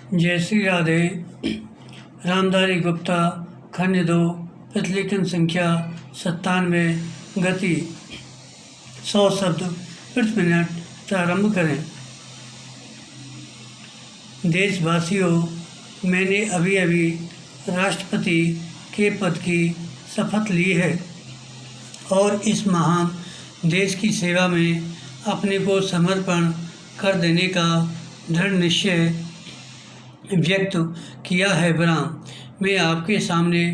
जयश्री राधे। रामधारी गुप्ता, खंड 2, प्रतिलेखन संख्या 97, गति 100 शब्द प्रति मिनट। प्रारंभ करें। देशवासियों, मैंने अभी अभी राष्ट्रपति के पद की शपथ ली है और इस महान देश की सेवा में अपने को समर्पण कर देने का दृढ़ निश्चय व्यक्त किया है। ब्राह्म, मैं आपके सामने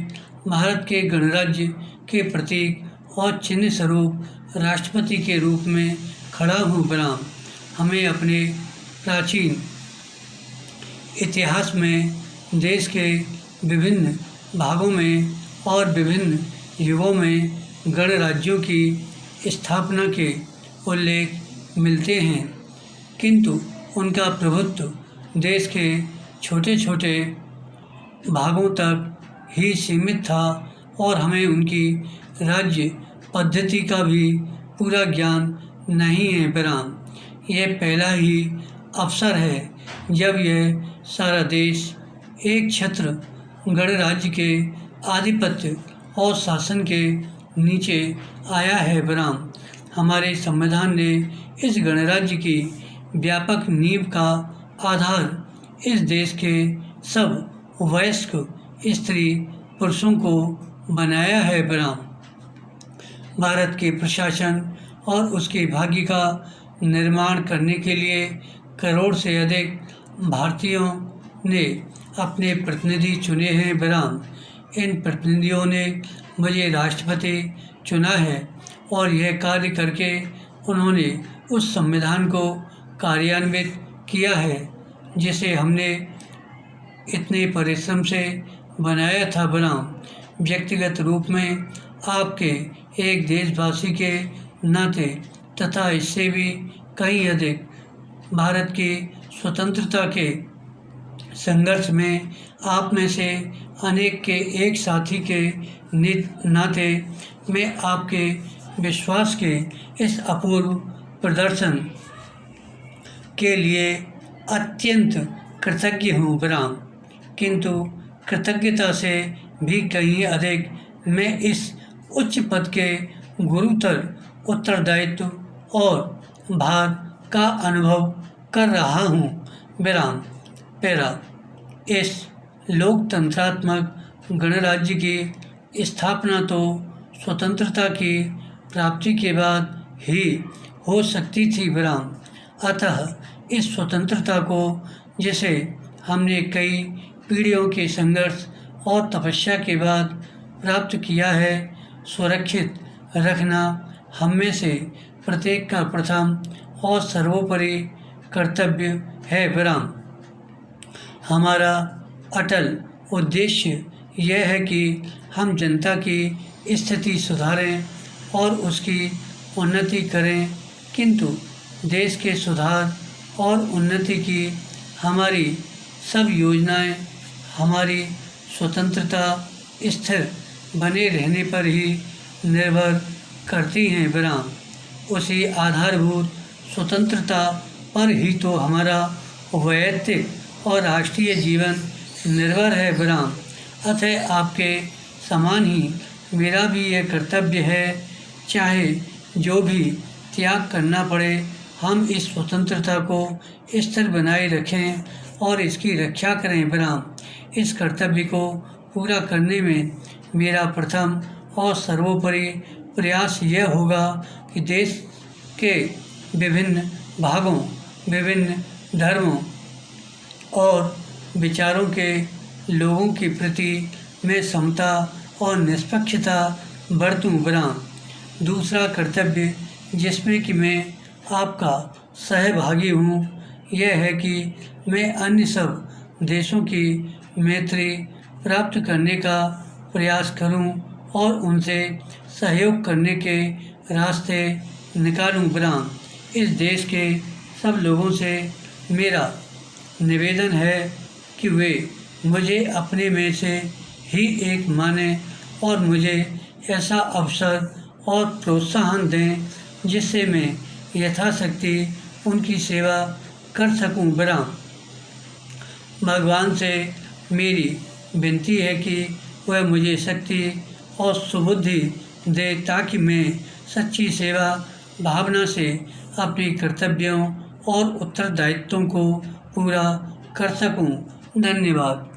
भारत के गणराज्य के प्रतीक और चिन्ह स्वरूप राष्ट्रपति के रूप में खड़ा हूँ। ब्राह्म, हमें अपने प्राचीन इतिहास में देश के विभिन्न भागों में और विभिन्न युगों में गणराज्यों की स्थापना के उल्लेख मिलते हैं, किंतु उनका प्रभुत्व देश के छोटे छोटे भागों तक ही सीमित था और हमें उनकी राज्य पद्धति का भी पूरा ज्ञान नहीं है। ब्राह्म, यह पहला ही अवसर है जब यह सारा देश एक छत्र गणराज्य के आधिपत्य और शासन के नीचे आया है। ब्राह्म, हमारे संविधान ने इस गणराज्य की व्यापक नींव का आधार इस देश के सब वयस्क स्त्री पुरुषों को बनाया है। ब्राह्म, भारत के प्रशासन और उसके भाग्य का निर्माण करने के लिए करोड़ से अधिक भारतीयों ने अपने प्रतिनिधि चुने हैं। ब्राह्म, इन प्रतिनिधियों ने मुझे राष्ट्रपति चुना है और यह कार्य करके उन्होंने उस संविधान को कार्यान्वित किया है जिसे हमने इतने परिश्रम से बनाया था। ब्राह्म, व्यक्तिगत रूप में आपके एक देशवासी के नाते तथा इससे भी कहीं अधिक भारत की स्वतंत्रता के संघर्ष में आप में से अनेक के एक साथी के नाते मैं आपके विश्वास के इस अपूर्व प्रदर्शन के लिए अत्यंत कृतज्ञ हूँ। ब्राह्म, किंतु कृतज्ञता से भी कहीं अधिक मैं इस उच्च पद के गुरुतर उत्तरदायित्व और भार का अनुभव कर रहा हूँ। ब्राह्म, पैरा, इस लोकतंत्रात्मक गणराज्य की स्थापना तो स्वतंत्रता की प्राप्ति के बाद ही हो सकती थी। ब्राह्म, अतः इस स्वतंत्रता को जिसे हमने कई पीढ़ियों के संघर्ष और तपस्या के बाद प्राप्त किया है, सुरक्षित रखना हम में से प्रत्येक का प्रथम और सर्वोपरि कर्तव्य है। ब्राह्म, हमारा अटल उद्देश्य यह है कि हम जनता की स्थिति सुधारें और उसकी उन्नति करें, किंतु देश के सुधार और उन्नति की हमारी सब योजनाएं हमारी स्वतंत्रता स्थिर बने रहने पर ही निर्भर करती हैं। ब्राह्म, उसी आधारभूत स्वतंत्रता पर ही तो हमारा वैयक्तिक और राष्ट्रीय जीवन निर्भर है। ब्राह्म, अतः आपके समान ही मेरा भी यह कर्तव्य है, चाहे जो भी त्याग करना पड़े, हम इस स्वतंत्रता को स्थिर बनाए रखें और इसकी रक्षा करें। ब्राह्म, इस कर्तव्य को पूरा करने में मेरा प्रथम और सर्वोपरि प्रयास यह होगा कि देश के विभिन्न भागों, विभिन्न धर्मों और विचारों के लोगों के प्रति मैं समता और निष्पक्षता बरतूं। ब्राह्म, दूसरा कर्तव्य जिसमें कि मैं आपका सहभागी हूँ, यह है कि मैं अन्य सब देशों की मैत्री प्राप्त करने का प्रयास करूं और उनसे सहयोग करने के रास्ते निकालूं। ब्राह्म, इस देश के सब लोगों से मेरा निवेदन है कि वे मुझे अपने में से ही एक माने और मुझे ऐसा अवसर और प्रोत्साहन दें जिससे मैं यथाशक्ति उनकी सेवा कर सकूं। ब्राह्म, भगवान से मेरी विनती है कि वह मुझे शक्ति और सुबुद्धि दे ताकि मैं सच्ची सेवा भावना से अपने कर्तव्यों और उत्तरदायित्वों को पूरा कर सकूं। धन्यवाद।